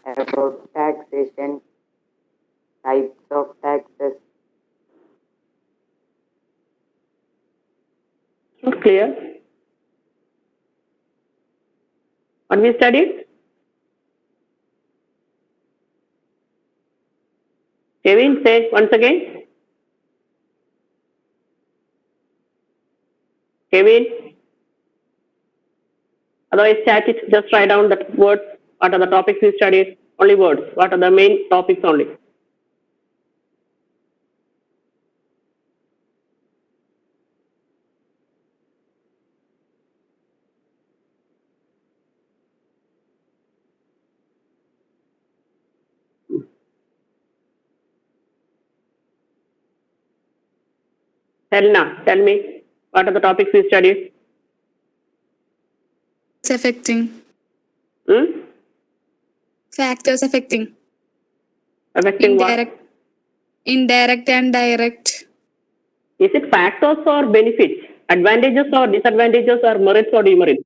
about taxation, types of taxes. Not clear? What we studied? Kevin, say once again. Kevin. Otherwise, chat it. Just write down the words. What are the topics we studied? Only words. What are the main topics only? Helena, tell me. What are the topics we studied? Affecting. Hmm? Factors affecting. Affecting Indirect. what? Indirect and direct. Is it factors or benefits? Advantages or disadvantages or merits or demerits?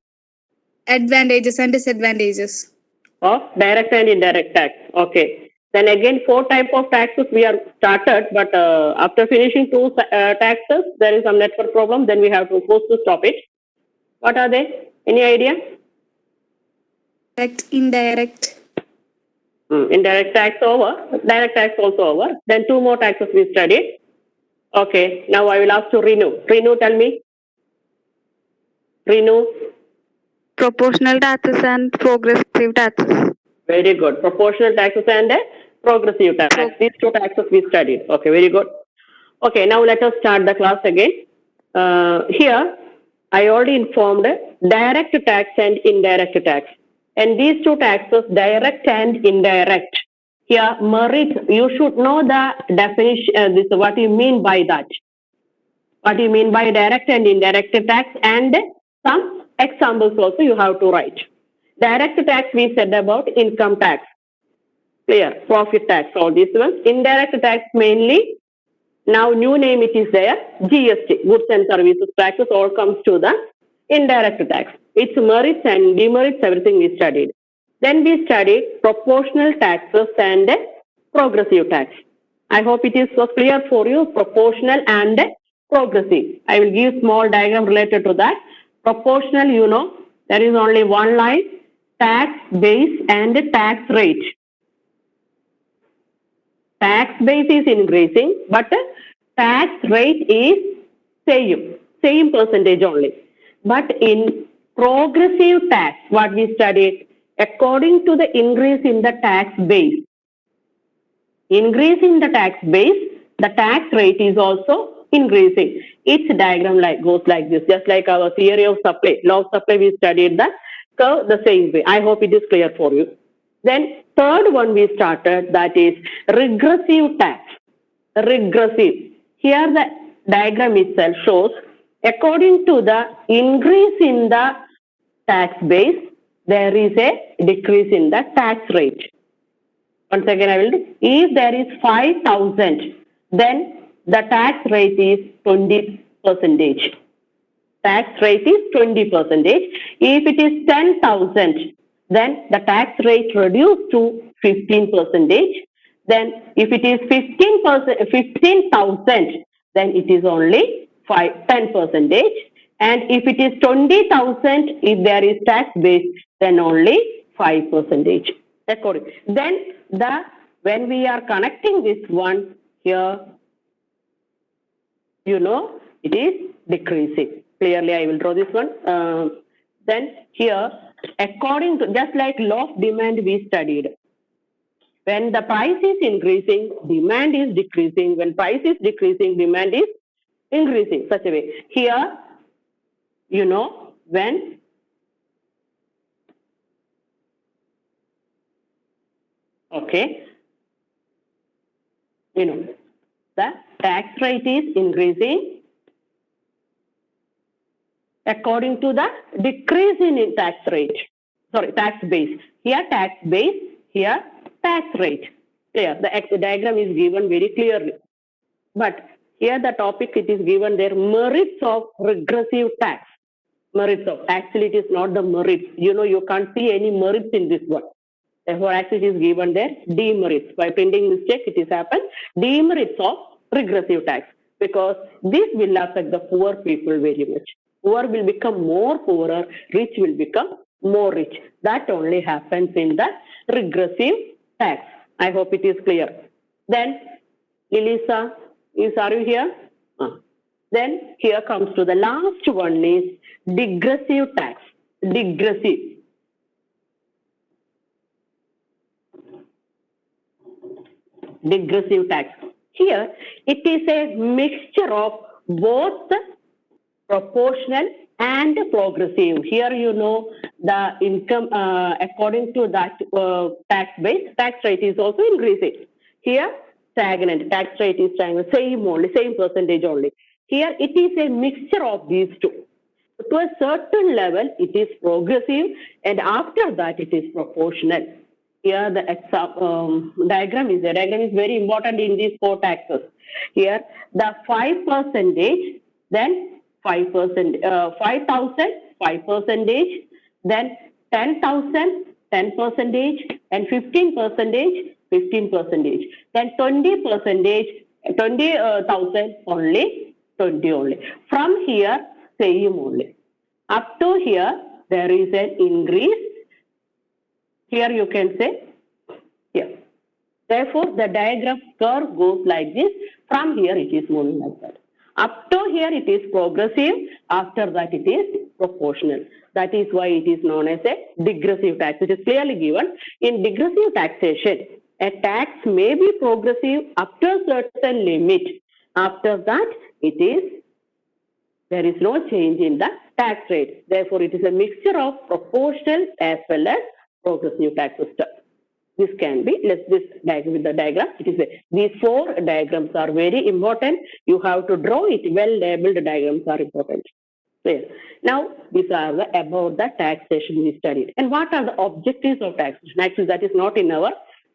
Advantages and disadvantages. Of direct and indirect tax. Okay. Then again, 4 types of taxes we are started, but after finishing 2 taxes, there is some network problem. Then we have to force to stop it. What are they? Any idea? Direct, indirect. Indirect tax over, direct tax also over. Then 2 more taxes we studied. Okay. Now I will ask to Renu. Renu, tell me. Renu. Proportional taxes and progressive taxes. Very good. Proportional taxes and progressive tax. These 2 taxes we studied. Okay, very good. Okay, now let us start the class again. Here, I already informed direct tax and indirect tax. And these 2 taxes, direct and indirect. Here, merit, you should know the definition, this what you mean by that. What you mean by direct and indirect tax, and some examples also you have to write. Direct tax we said about income tax. Clear. Profit tax, all these ones. Indirect tax mainly, now new name it is there, GST, goods and services taxes, all comes to the indirect tax. Its merits and demerits, everything we studied. Then we studied proportional taxes and progressive tax. I hope it is so clear for you, proportional and progressive. I will give small diagram related to that. Proportional, you know, there is only one line, tax base and tax rate. Tax base is increasing, but tax rate is same percentage only. But in progressive tax, what we studied, according to the increase in the tax base, increase in the tax base, the tax rate is also increasing. Its diagram goes like this, just like our theory of supply, law of supply, we studied the curve the same way. I hope it is clear for you. Then third one we started, that is regressive tax. Regressive. Here the diagram itself shows, according to the increase in the tax base, there is a decrease in the tax rate. Once again I will do. If there is 5,000, then the tax rate is 20%. Tax rate is 20%. If it is 10,000, then the tax rate reduced to 15%. Then if it is 15,000, then it is only 10%. And if it is 20,000, if there is tax base, then only 5%. According. Then when we are connecting this one here, you know, it is decreasing. Clearly, I will draw this one. Then here, according to, just like law of demand we studied, when the price is increasing, demand is decreasing. When price is decreasing, demand is increasing. Such a way. Here, you know, when okay, you know, the tax rate is increasing according to the decrease in tax rate. Sorry, tax base. Here tax base, here tax rate. Clear. The diagram is given very clearly. But here the topic, it is given there, merits of regressive tax. Merits of, actually it is not the merits. You know, you can't see any merits in this one. Therefore, actually it is given there demerits. By printing mistake, it is happened. Demerits of regressive tax, because this will affect the poor people very much. Poor will become more poorer, rich will become more rich. That only happens in the regressive tax. I hope it is clear. Then, Elisa, are you here? Then here comes to the last one is digressive tax. Digressive. Digressive tax. Here, it is a mixture of both proportional and progressive. Here, you know, the income, according to that tax base, tax rate is also increasing. Here, stagnant, tax rate is stagnant, same percentage only. Here, it is a mixture of these two. To a certain level, it is progressive, and after that, it is proportional. Here, the diagram is there. Diagram is very important in these four taxes. Here, the 5%, then 5%, 5,000, 5%, then 10,000, 10%, and 15%, 15%, then 20%, 20,000 only, 20 only. From here, same only. Up to here, there is an increase. Here you can say, here. Therefore, the diagram curve goes like this. From here, it is moving like that. Up to here, it is progressive. After that, it is proportional. That is why it is known as a digressive tax. It is clearly given. In digressive taxation, a tax may be progressive up to a certain limit. After that, there is no change in the tax rate. Therefore, it is a mixture of proportional as well as progressive tax system. This can be, this diagram with the diagram. It is these four diagrams are very important. You have to draw it. Well labeled diagrams are important. Clear. Now, these are about the taxation we studied. And what are the objectives of taxation? Actually, that is not in our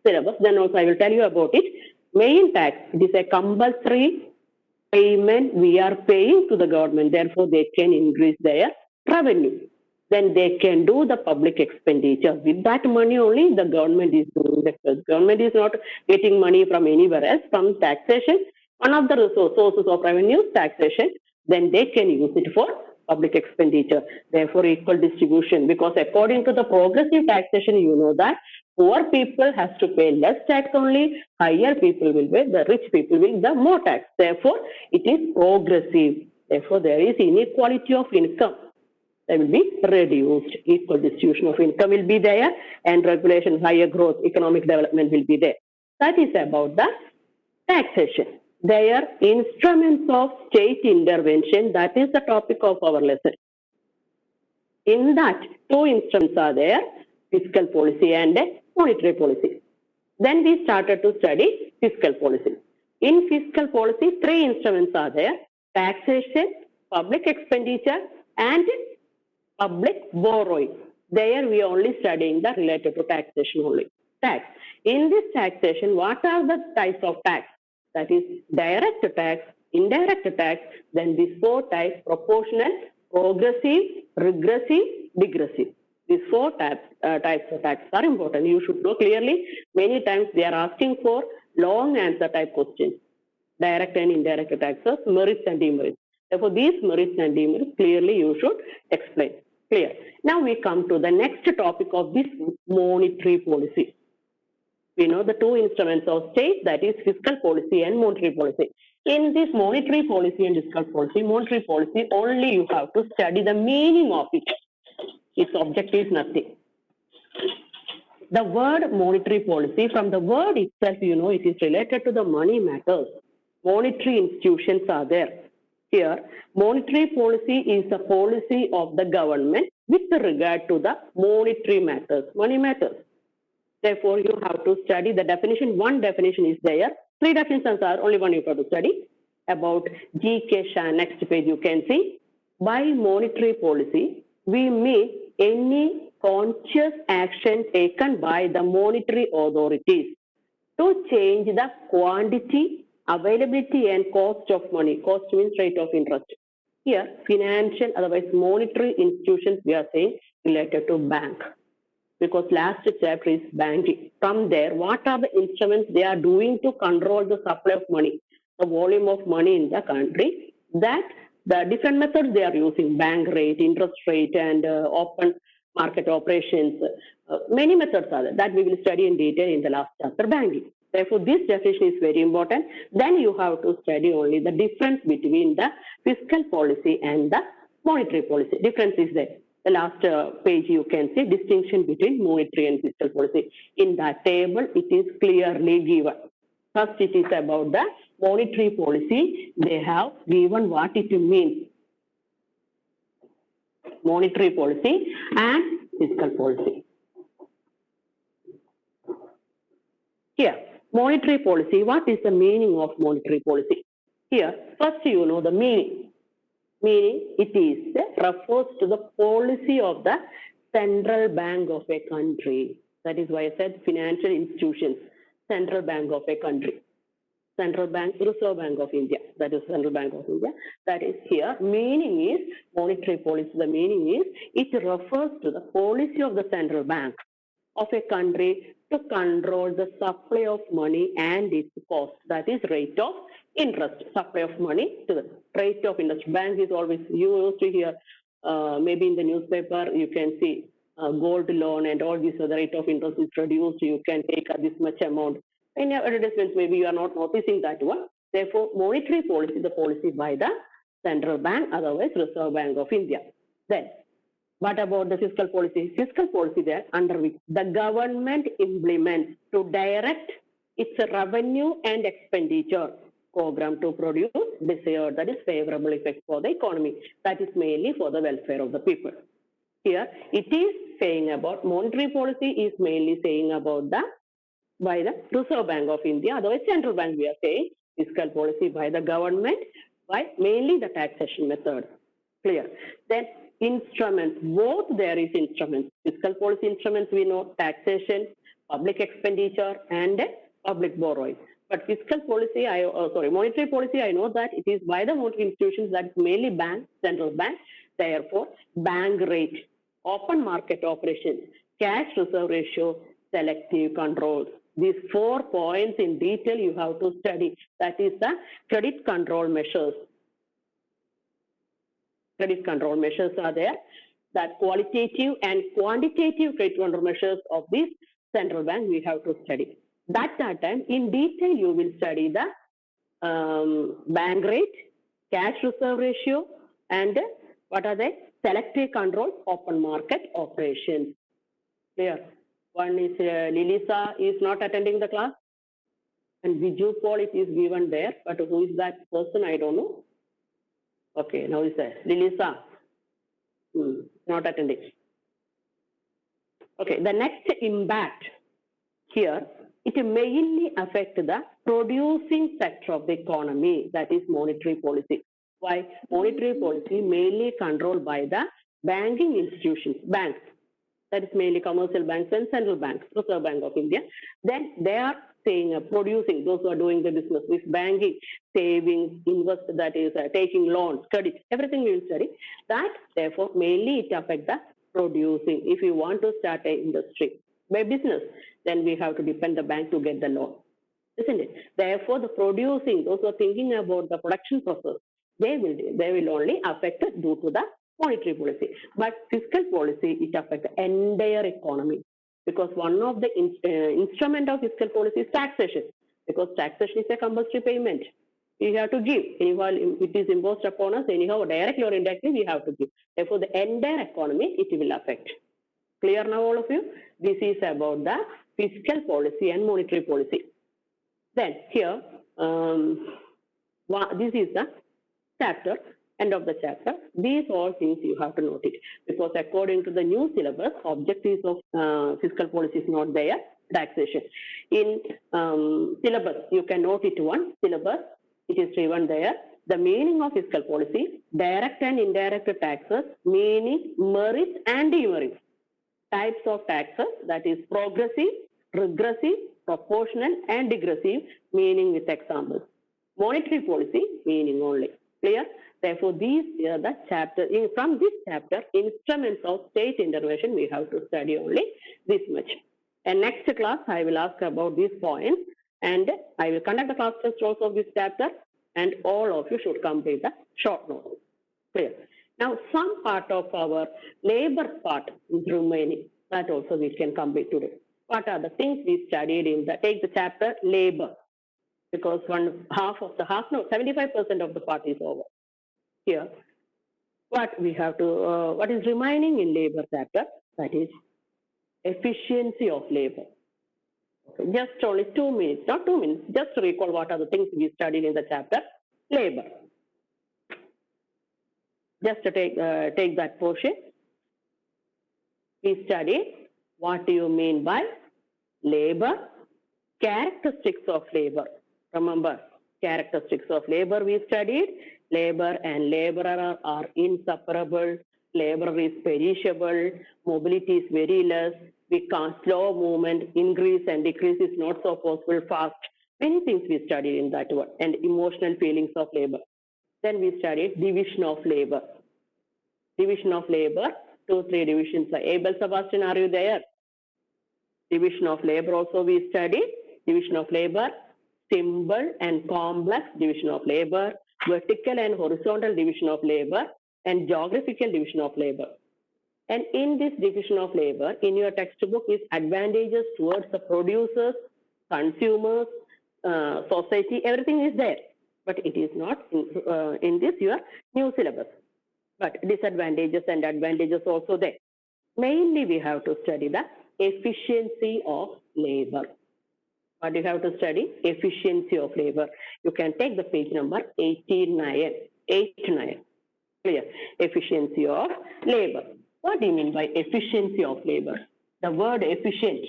syllabus. Then also I will tell you about it. Main tax, it is a compulsory payment we are paying to the government. Therefore, they can increase their revenue. Then they can do the public expenditure. With that money only, the government is doing the government is not getting money from anywhere else, from taxation. One of the sources of revenue is taxation. Then they can use it for public expenditure. Therefore, equal distribution. Because according to the progressive taxation, you know that poor people has to pay less tax only. Higher people will pay, the rich people will the more tax. Therefore, it is progressive. Therefore, there is inequality of income. There will be reduced. Equal distribution of income will be there, and regulation, higher growth, economic development will be there. That is about the taxation. They are instruments of state intervention. That is the topic of our lesson. In that, two instruments are there, fiscal policy and monetary policy. Then we started to study fiscal policy. In fiscal policy, three instruments are there: taxation, public expenditure, and public borrowing. There we are only studying the related to taxation only. Tax. In this taxation, what are the types of tax? That is direct tax, indirect tax, then these four types: proportional, progressive, regressive, digressive. These four types of tax are important. You should know clearly. Many times they are asking for long answer type questions. Direct and indirect taxes, merits and demerits. Therefore, these merits and demerits clearly you should explain. Clear. Now we come to the next topic of this monetary policy. We know the two instruments of state, that is fiscal policy and monetary policy. In this monetary policy and fiscal policy, monetary policy, only you have to study the meaning of it. Its objective is nothing. The word monetary policy, from the word itself, you know, it is related to the money matters. Monetary institutions are there. Here, monetary policy is the policy of the government with regard to the monetary matters, money matters. Therefore, you have to study the definition. One definition is there. Three definitions are only one you have to study. About G.K. Shah, next page you can see. By monetary policy, we mean any conscious action taken by the monetary authorities to change the quantity, availability and cost of money. Cost means rate of interest. Here, financial, otherwise monetary institutions, we are saying related to bank. because last chapter is banking. From there, what are the instruments they are doing to control the supply of money, the volume of money in the country? That the different methods they are using, bank rate, interest rate, and open market operations. Many methods are there that we will study in detail in the last chapter, banking. Therefore, this definition is very important. Then you have to study only the difference between the fiscal policy and the monetary policy. Difference is there. The last page you can see distinction between monetary and fiscal policy. In that table, it is clearly given. First, it is about the monetary policy. They have given what it means. Monetary policy and fiscal policy. Here, monetary policy. What is the meaning of monetary policy? Here, first you know the meaning. Meaning, it is refers to the policy of the central bank of a country. That is why I said financial institutions, central bank of a country. Central Bank, Reserve Bank of India. That is Central Bank of India. That is here. Meaning is monetary policy. The meaning is it refers to the policy of the central bank of a country to control the supply of money and its cost. That is rate of interest. Supply of money to the rate of interest. Bank is always, you used to hear, maybe in the newspaper, you can see gold loan and all this other rate of interest is reduced. You can take this much amount. In your advertisements, maybe you are not noticing that one. Therefore, monetary policy, the policy by the central bank, otherwise Reserve Bank of India. Then, what about the fiscal policy? Fiscal policy there under which the government implements to direct its revenue and expenditure program to produce desired, that is favorable effect for the economy. That is mainly for the welfare of the people. Here, it is saying about monetary policy is mainly saying about the by the Reserve Bank of India, otherwise central bank we are saying, fiscal policy by the government, by mainly the taxation method. Clear. Then instruments, both there is instruments. Fiscal policy instruments we know, taxation, public expenditure and public borrowing. But fiscal policy, monetary policy, I know that it is by the monetary institutions, that is mainly bank, central bank. Therefore, bank rate, open market operations, cash reserve ratio, selective controls. These 4 points in detail you have to study. That is the credit control measures. Credit control measures are there. That qualitative and quantitative credit control measures of this central bank we have to study. That time in detail you will study the bank rate, cash reserve ratio, and what are they? Selective control, open market operations. Clear. One is Lilisa is not attending the class, and Viju Paul it is given there, but who is that person? I don't know. Okay, now is there Lilisa not attending. Okay, the next impact here, it mainly affect the producing sector of the economy, that is monetary policy. Why? Monetary policy mainly controlled by the banking institutions, banks. That is mainly commercial banks and central banks, Reserve Bank of India. Then they are saying producing, those who are doing the business with banking, savings, invest, that is taking loans, credit, everything we will study. That therefore mainly it affects the producing. If you want to start an industry by business, then we have to depend the bank to get the loan, isn't it? Therefore, the producing, those who are thinking about the production process, they will only affect it due to the monetary policy. But fiscal policy, it affects the entire economy, because one of the instrument of fiscal policy is taxation, because taxation is a compulsory payment. We have to give. Anyhow, it is imposed upon us, anyhow, directly or indirectly, we have to give. Therefore, the entire economy, it will affect. Clear now, all of you? This is about the fiscal policy and monetary policy. Then, here, this is the chapter. End of the chapter. These all things you have to note it, because according to the new syllabus, objectives of fiscal policy is not there. Taxation in syllabus, you can note it one syllabus. It is given there. The meaning of fiscal policy: direct and indirect taxes, meaning merits and demerits. Types of taxes, that is progressive, regressive, proportional, and digressive. Meaning with examples. Monetary policy, meaning only. Clear? Therefore, these are the chapter. From this chapter, instruments of state intervention, we have to study only this much. And next class, I will ask about these points, and I will conduct the class test also of this chapter, and all of you should complete the short notes. Clear. Now, some part of our labor part is remaining. That also we can complete today. What are the things we studied in the, take the chapter labor, because 75% of the part is over. Here, what we have to, what is remaining in labor chapter, that is efficiency of labor. Okay, just only 2 minutes, not 2 minutes, just to recall what are the things we studied in the chapter labor. Just to take that portion. We studied what do you mean by labor, characteristics of labor. Remember, characteristics of labor we studied. Labor and laborer are inseparable. Labor is perishable. Mobility is very less. We can't slow movement, increase and decrease is not so possible fast. Many things we studied in that one. And emotional feelings of labor. Then we studied division of labor. Division of labor, 2-3 divisions. Abel, Sebastian, are you there? Division of labor also we studied. Division of labor, simple and complex division of labor, vertical and horizontal division of labor, and geographical division of labor. And in this division of labor, in your textbook is advantages towards the producers, consumers, society, everything is there. But it is not in this your new syllabus. But disadvantages and advantages also there. Mainly we have to study the efficiency of labor. What you have to study? Efficiency of labor. You can take the page number 89. 89. Clear? Efficiency of labor. What do you mean by efficiency of labor? The word efficient,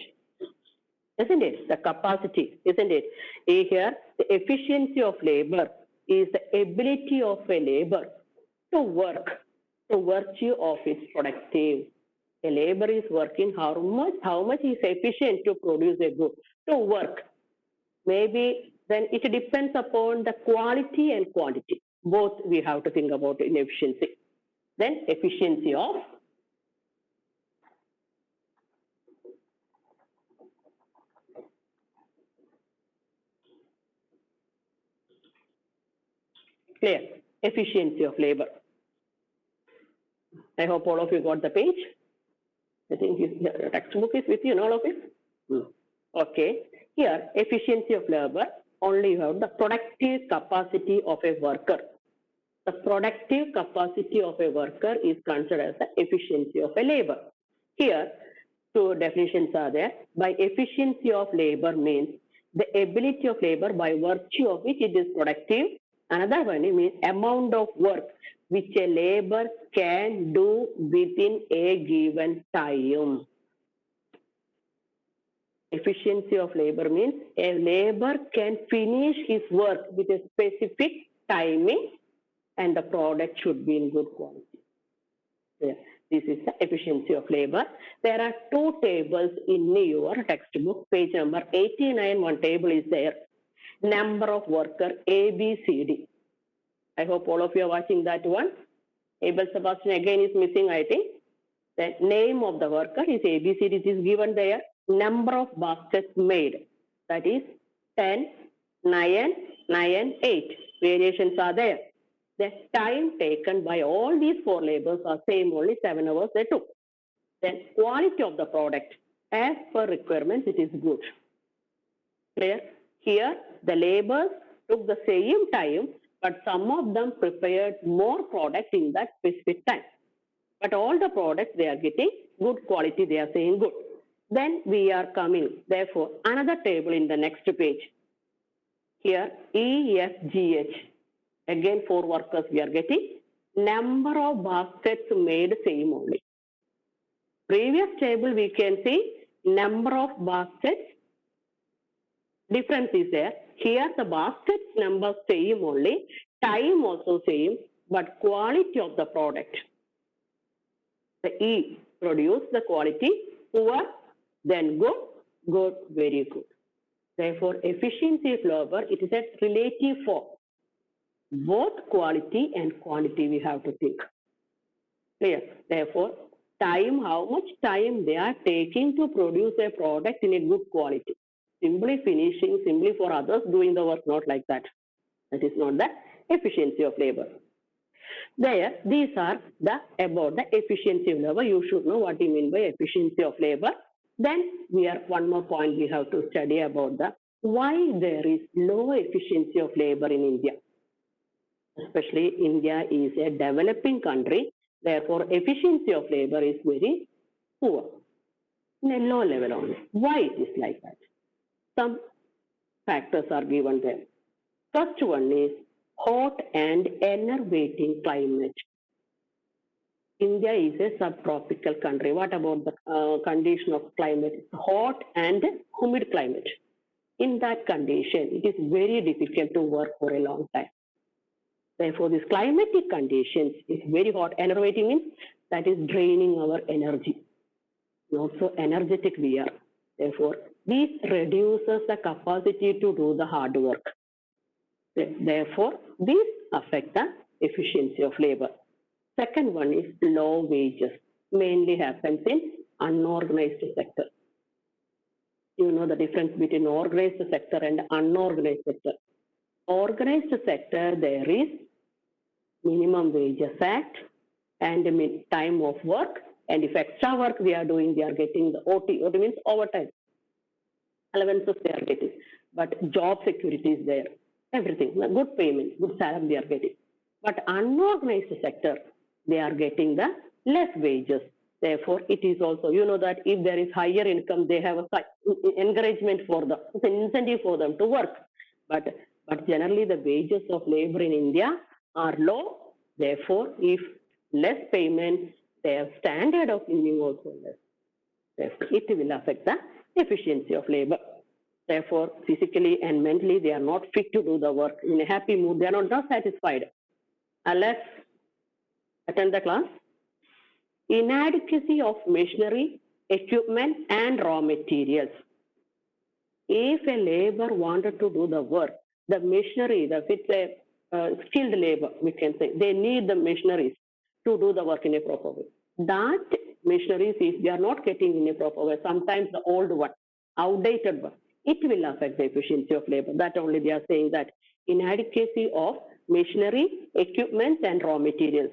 isn't it? The capacity, isn't it? Here, the efficiency of labor is the ability of a labor to work to virtue of its productive. A labor is working how much is efficient to produce a good, to work. Maybe then it depends upon the quality and quantity. Both we have to think about in efficiency. Then efficiency of clear. Efficiency of labor. I hope all of you got the page. I think the textbook is with you, all of it. Okay. Here, efficiency of labor, only you have the productive capacity of a worker. The productive capacity of a worker is considered as the efficiency of a labor. Here, two definitions are there. By efficiency of labor means the ability of labor by virtue of which it is productive. Another one means amount of work which a labor can do within a given time. Efficiency of labor means a labor can finish his work with a specific timing and the product should be in good quality. Yeah. This is the efficiency of labor. There are two tables in your textbook. Page number 89, one table is there. Number of worker A, B, C, D. I hope all of you are watching that one. Abel Sebastian again is missing, I think. The name of the worker is A, B, C, D. It is given there. Number of baskets made. That is 10, 9, 9, 8. Variations are there. The time taken by all these four labors are same, only 7 hours they took. Then quality of the product. As per requirements, it is good. Clear? Here, the labors took the same time, but some of them prepared more product in that specific time. But all the products they are getting good quality, they are saying good. Then we are coming, therefore, another table in the next page. Here, E, F, G, H. Again, 4 workers we are getting. Number of baskets made same only. Previous table we can see number of baskets. Difference is there. Here the baskets number same only. Time also same. But quality of the product. The E produce the quality. Poor, then good, good, very good. Therefore, efficiency of labor, it is a relative form. Both quality and quantity we have to think. Clear? Therefore, time, how much time they are taking to produce a product in a good quality. Simply finishing, simply for others doing the work, not like that. That is not the efficiency of labor. There, these are the about the efficiency of labor. You should know what you mean by efficiency of labor. Then we are one more point we have to study about the why there is low efficiency of labor in India. Especially India is a developing country, therefore efficiency of labor is very poor, in a low level only. Why it is like that? Some factors are given there. First one is hot and enervating climate. India is a subtropical country. What about the condition of climate? It's hot and humid climate. In that condition, it is very difficult to work for a long time. Therefore, these climatic conditions is very hot. Enervating means that is draining our energy. Not so energetic we are. Therefore, this reduces the capacity to do the hard work. Therefore, these affect the efficiency of labor. Second one is low wages. Mainly happens in unorganized sector. You know the difference between organized sector and unorganized sector. Organized sector, there is minimum wages act and time of work, and if extra work they are doing, they are getting the OT. OT means overtime. Allowances they are getting, but job security is there. Everything, good payment, good salary they are getting. But unorganized sector, they are getting the less wages. Therefore, it is also, you know that if there is higher income, they have a encouragement for them, it's an incentive for them to work. But generally the wages of labor in India are low. Therefore, if less payment, their standard of living also less. Therefore, it will affect the efficiency of labor. Therefore, physically and mentally, they are not fit to do the work. In a happy mood, they are not satisfied. Let's attend the class. Inadequacy of machinery, equipment, and raw materials. If a labor wanted to do the work, the machinery, if it's a skilled labor, we can say, they need the machineries to do the work in a proper way. That machineries, if they are not getting in a proper way, sometimes the old one, outdated one, it will affect the efficiency of labor. That only they are saying that inadequacy of machinery, equipment, and raw materials.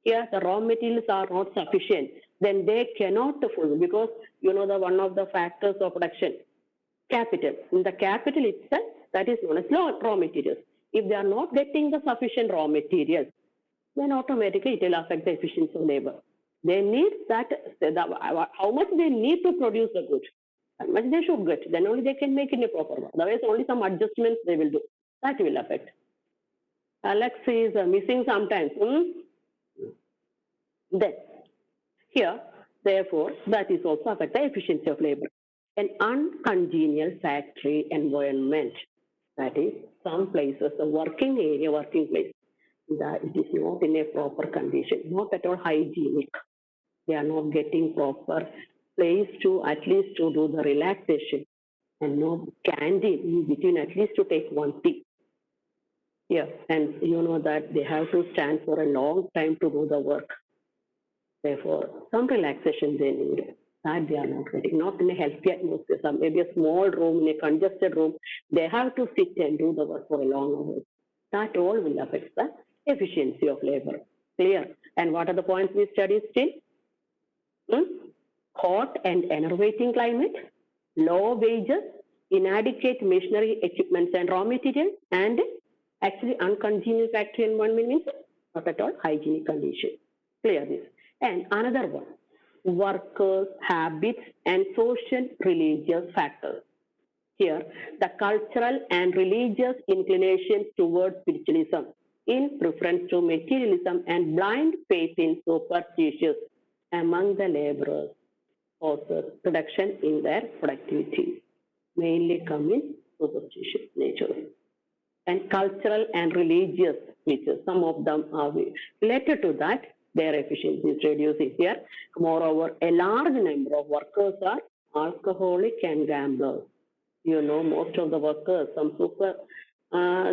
Here, the raw materials are not sufficient, then they cannot fulfill, because you know the one of the factors of production, capital. In the capital itself, that is known as raw materials. If they are not getting the sufficient raw materials, then automatically it will affect the efficiency of labor. They need that, how much they need to produce the good, how much they should get, then only they can make it in a proper way. Otherwise, only some adjustments they will do. That will affect. Alex is missing sometimes. Then, here, therefore, that is also affect the efficiency of labor. An uncongenial factory environment, that is, some places, the working area, working place, that it is not in a proper condition, not at all hygienic. They are not getting proper place to at least to do the relaxation, and no canteen in between, at least to take one tea. Yeah, and you know that they have to stand for a long time to do the work. Therefore, some relaxation they need. That they are not getting, not in a healthy atmosphere. Some maybe a small room, in a congested room, they have to sit and do the work for a long hour. That all will affect the efficiency of labor. Clear? And what are the points we studied still? Hot and enervating climate, low wages, inadequate machinery, equipments, and raw materials, and actually uncongenial factory environment means not at all hygienic condition. Clear this. And another one, workers' habits and social religious factors. Here, the cultural and religious inclinations towards spiritualism in preference to materialism and blind faith in superstitions among the laborers causes reduction in their productivity, mainly come in superstitious nature. And cultural and religious features, some of them are related to that, their efficiency is reducing here. Moreover, a large number of workers are alcoholic and gamblers. You know, most of the workers, some super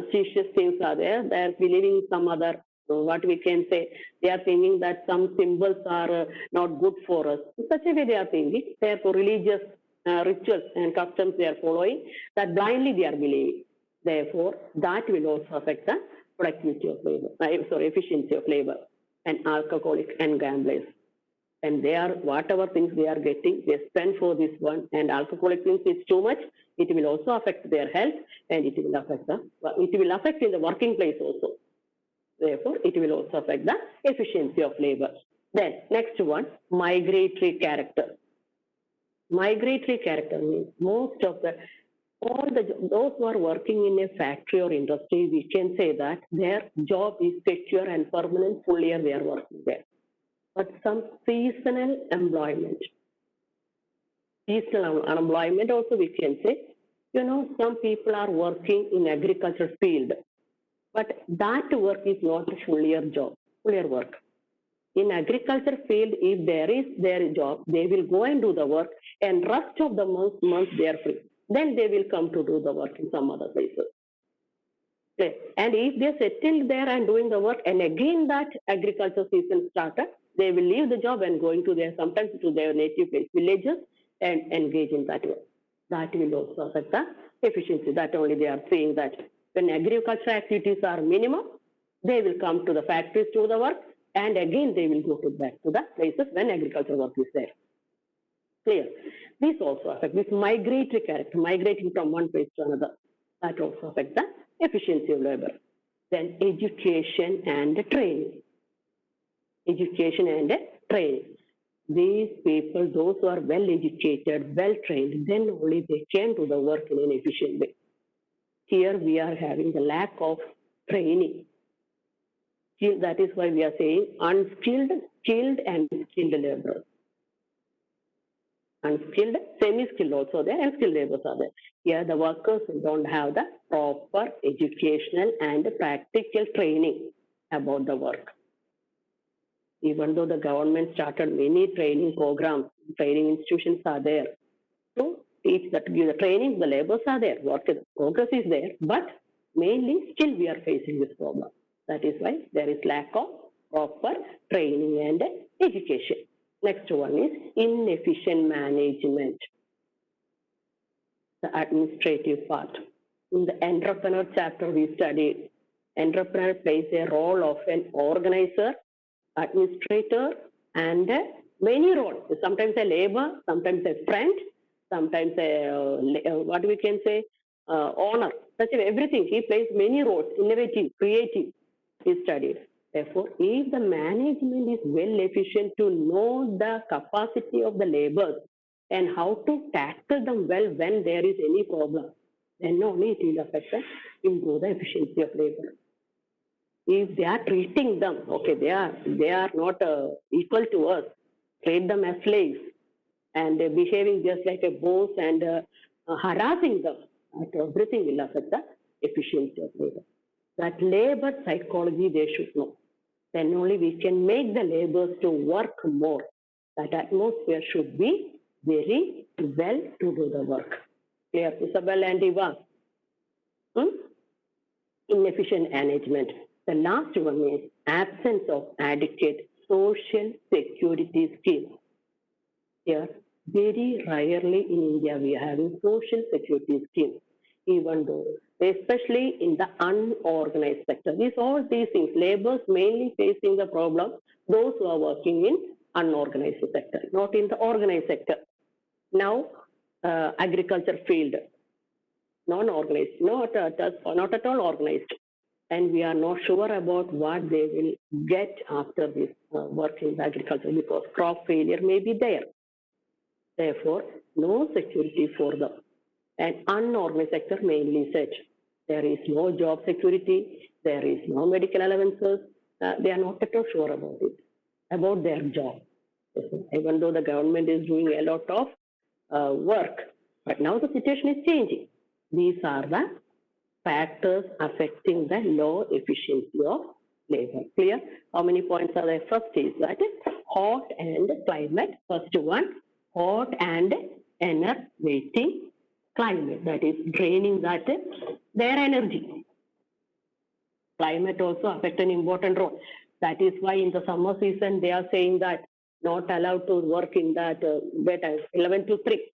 specious things are there. They are believing in some other, what we can say, they are thinking that some symbols are not good for us. In such a way they are thinking. Therefore, religious rituals and customs they are following, that blindly they are believing. Therefore, that will also affect the productivity of labor, efficiency of labor, and alcoholic and gamblers. And they are, whatever things they are getting, they spend for this one, and alcoholic things is too much, it will also affect their health, and it will affect in the working place also. Therefore, it will also affect the efficiency of labor. Then, next one, migratory character. Migratory character means most of the, those who are working in a factory or industry, we can say that their job is secure and permanent, full year they are working there. But some seasonal employment. Seasonal unemployment also we can say, some people are working in agriculture field, but that work is not a full year job, full year work. In agriculture field, if there is their job, they will go and do the work, and rest of the month they are free. Then they will come to do the work in some other places. Okay. And if they settle there and doing the work, and again that agriculture season started, they will leave the job and going to their, sometimes to their native place, villages, and engage in that work. That will also affect the efficiency. That only they are saying that when agricultural activities are minimum, they will come to the factories to the work, and again they will go back to the places when agricultural work is there. Clear? This also affects this migratory character, migrating from one place to another. That also affects the efficiency of labor. Then education and training. Education and training. These people, those who are well educated, well trained, then only they can do the work in an efficient way. Here we are having the lack of training. That is why we are saying unskilled, skilled, and skilled laborers. Unskilled, semi-skilled also there, and skilled laborers are there. Here the workers don't have the proper educational and practical training about the work. Even though the government started many training programs, training institutions are there to teach that, give the training, the laborers are there, work progress is there, but mainly still we are facing this problem. That is why there is lack of proper training and education. Next one is inefficient management, the administrative part. In the entrepreneur chapter we studied, entrepreneur plays a role of an organizer, administrator, and many roles. Sometimes a labor, sometimes a friend, sometimes a, what we can say, owner. Such everything. He plays many roles, innovative, creative, is studied. Therefore, if the management is well efficient to know the capacity of the laborers and how to tackle them well when there is any problem, then only it will affect and improve the efficiency of labor. If they are treating them, okay, they are not equal to us, treat them as slaves, and behaving just like a boss and harassing them, everything will affect the efficiency of labor. That labor psychology they should know. Then only we can make the laborers to work more. That atmosphere should be very well to do the work. Clear, Isabel and Eva? Inefficient management. The last one is absence of adequate social security scheme. Here, very rarely in India we are having social security scheme, even though, especially in the unorganized sector. All these things, laborers mainly facing the problem, those who are working in unorganized sector, not in the organized sector. Now, agriculture field, non-organized, not at all organized. And we are not sure about what they will get after this work in agriculture, because crop failure may be there. Therefore, no security for them. And unorganized sector mainly said, there is no job security, there is no medical allowances, they are not at all sure about it, about their job. Even though the government is doing a lot of work, but now the situation is changing. These are the factors affecting the low efficiency of labor. Clear? How many points are there? First is that hot and climate. First one, hot and enervating climate, that is draining that their energy. Climate also affect an important role. That is why in the summer season they are saying that not allowed to work in that bedtime 11 to 3.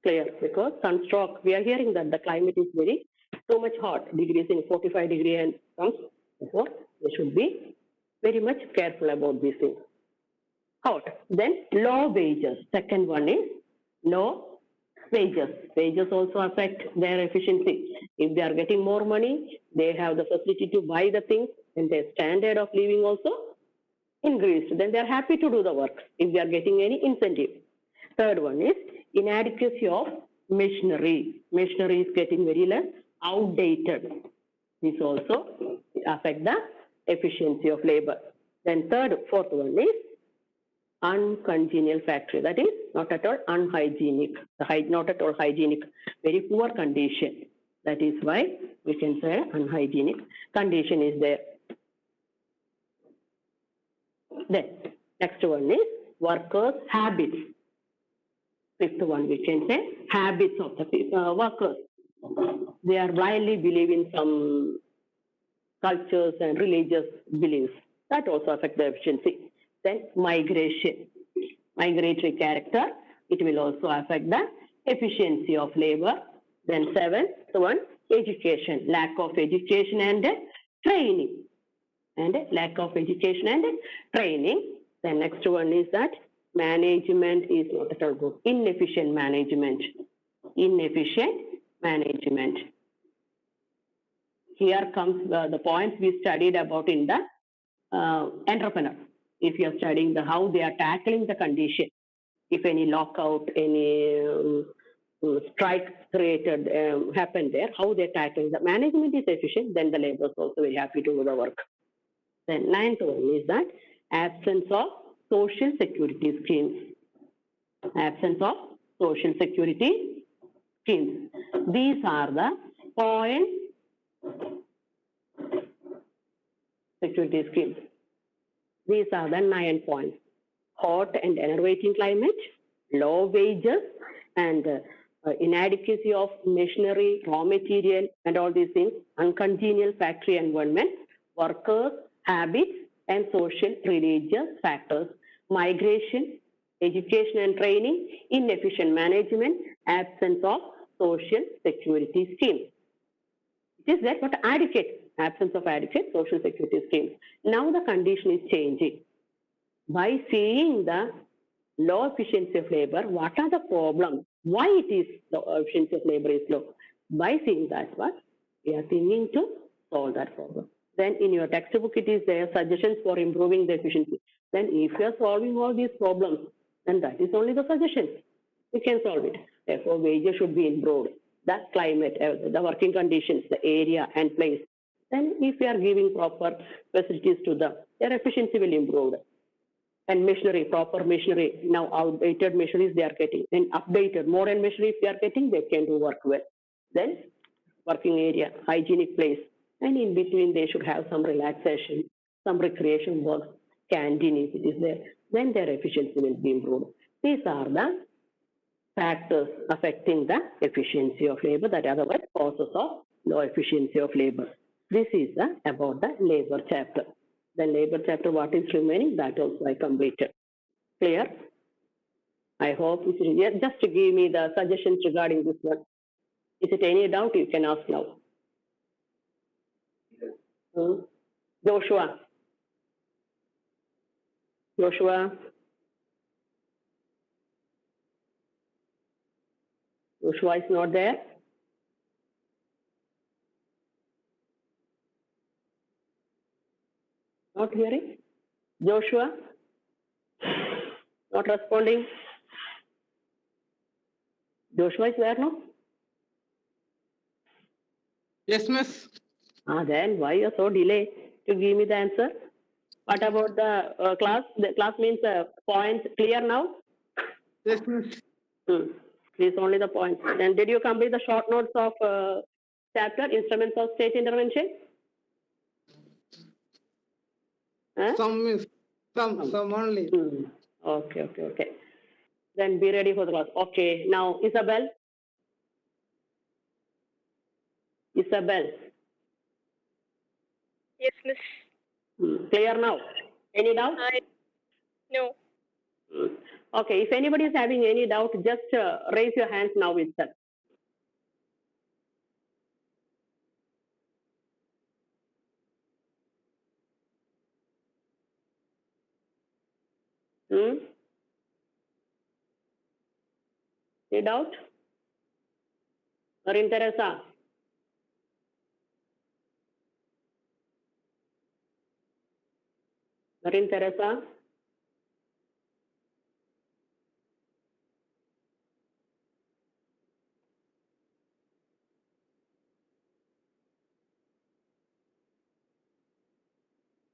Clear, because sunstroke. We are hearing that the climate is very too much hot, degrees in 45 degree and comes. Therefore, they should be very much careful about these things. Hot. Then low wages. Second one is low wages. Wages also affect their efficiency. If they are getting more money, they have the facility to buy the things, and their standard of living also increased. Then they are happy to do the work if they are getting any incentive. Third one is inadequacy of machinery. Machinery is getting very less outdated. This also affect the efficiency of labor. Then fourth one is uncongenial factory. That is not at all unhygienic. Not at all hygienic. Very poor condition. That is why we can say unhygienic condition is there. Then next one is workers' habits. Fifth one we can say habits of the workers. They are blindly believe in some cultures and religious beliefs. That also affect the efficiency. Then migration, migratory character. It will also affect the efficiency of labor. Then seventh one, education, lack of education and training. And lack of education and training. The next one is that management is not at all good. Inefficient management. Inefficient management. Here comes the points we studied about in the entrepreneur. If you are studying how they are tackling the condition, if any lockout, any strike created happened there, how they are tackling the management is efficient, then the labor is also very happy to do the work. Then ninth one is that absence of social security schemes. Absence of social security schemes. These are the points. Security schemes. These are the 9 points. Hot and enervating climate, low wages, and inadequacy of machinery, raw material, and all these things, uncongenial factory environment, workers, habits, and social religious factors, migration, education and training, inefficient management, absence of social security schemes. It is there, but adequate, absence of adequate social security schemes. Now the condition is changing. By seeing the low efficiency of labor, what are the problems? Why it is the efficiency of labor is low? By seeing that one, we are thinking to solve that problem. Then in your textbook, it is there, suggestions for improving the efficiency. Then if you are solving all these problems, then that is only the suggestions. We can solve it. Therefore, wages should be improved. The climate, the working conditions, the area and place. Then if you are giving proper facilities to them, their efficiency will improve. And machinery, proper machinery, now outdated machineries they are getting. And updated, modern machinery if they are getting, they can do work well. Then working area, hygienic place. And in between, they should have some relaxation, some recreation work, canteen if it is there. Then their efficiency will be improved. These are the factors affecting the efficiency of labor, that otherwise causes of low efficiency of labor. This is about the labor chapter. The labor chapter, what is remaining, that also I completed. Clear? I hope it is, just to give me the suggestions regarding this one. Is it any doubt? You can ask now. Joshua. Joshua. Joshua is not there. Not hearing. Joshua. Not responding. Joshua is there now? Yes, miss. Then why you are so delayed to give me the answer? What about the class? The class means points clear now? Yes, miss. Please only the points. And did you complete the short notes of chapter Instruments of State Intervention? Some, miss. Some only. Okay. Then be ready for the class. Okay. Now, Isabel. Yes, Miss. Clear now? Any doubt? No. Okay, if anybody is having any doubt, just raise your hands now itself. Any doubt? Marin Teresa? Marin Teresa?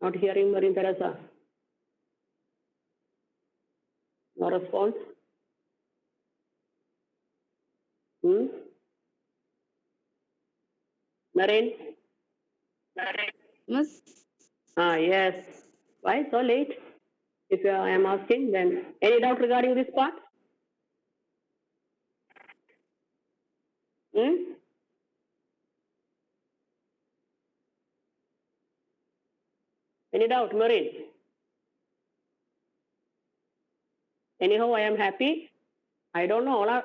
Not hearing Marin Teresa? No response? Marin? Miss. Yes. Why so late? If I am asking, then any doubt regarding this part? Any doubt, Marin? Anyhow, I am happy. I don't know,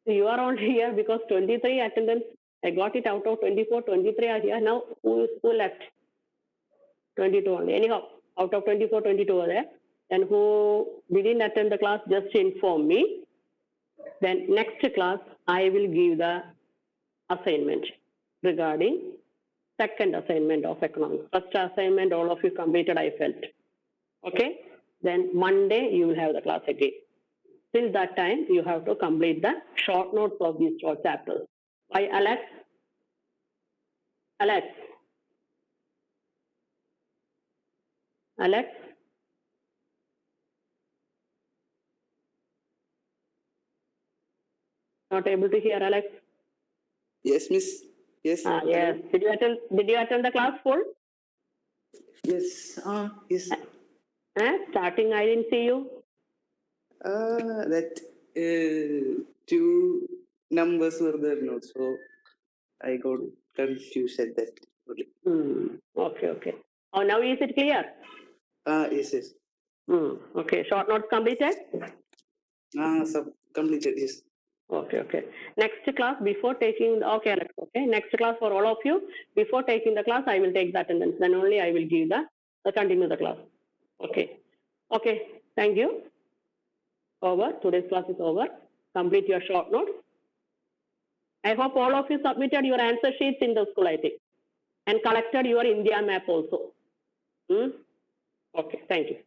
you are only here because 23 attendance. I got it out of 24, 23 are here. Now, who left? 22 only. Anyhow, out of 24, 22 are there. And who didn't attend the class, just inform me. Then next class, I will give the assignment regarding second assignment of economics. First assignment, all of you completed, I felt. Okay? Then Monday, you will have the class again. Till that time, you have to complete the short notes of these short chapters. Why, Alex? Alex? Alex? Not able to hear, Alex? Yes, Miss. Yes. Yes. Did you attend the class full? Yes. Yes. Starting, I didn't see you. That two numbers were there, no, so I got confused at that. Okay. Oh, now is it clear? Yes. Okay. Short notes completed? So completed, yes. Okay. Next class, before taking, okay, Alex, okay. Next class for all of you, before taking the class, I will take the attendance. Then only I will give continue the class. Okay. Thank you. Over. Today's class is over. Complete your short notes. I hope all of you submitted your answer sheets in the school, I think, and collected your India map also. Okay. Thank you.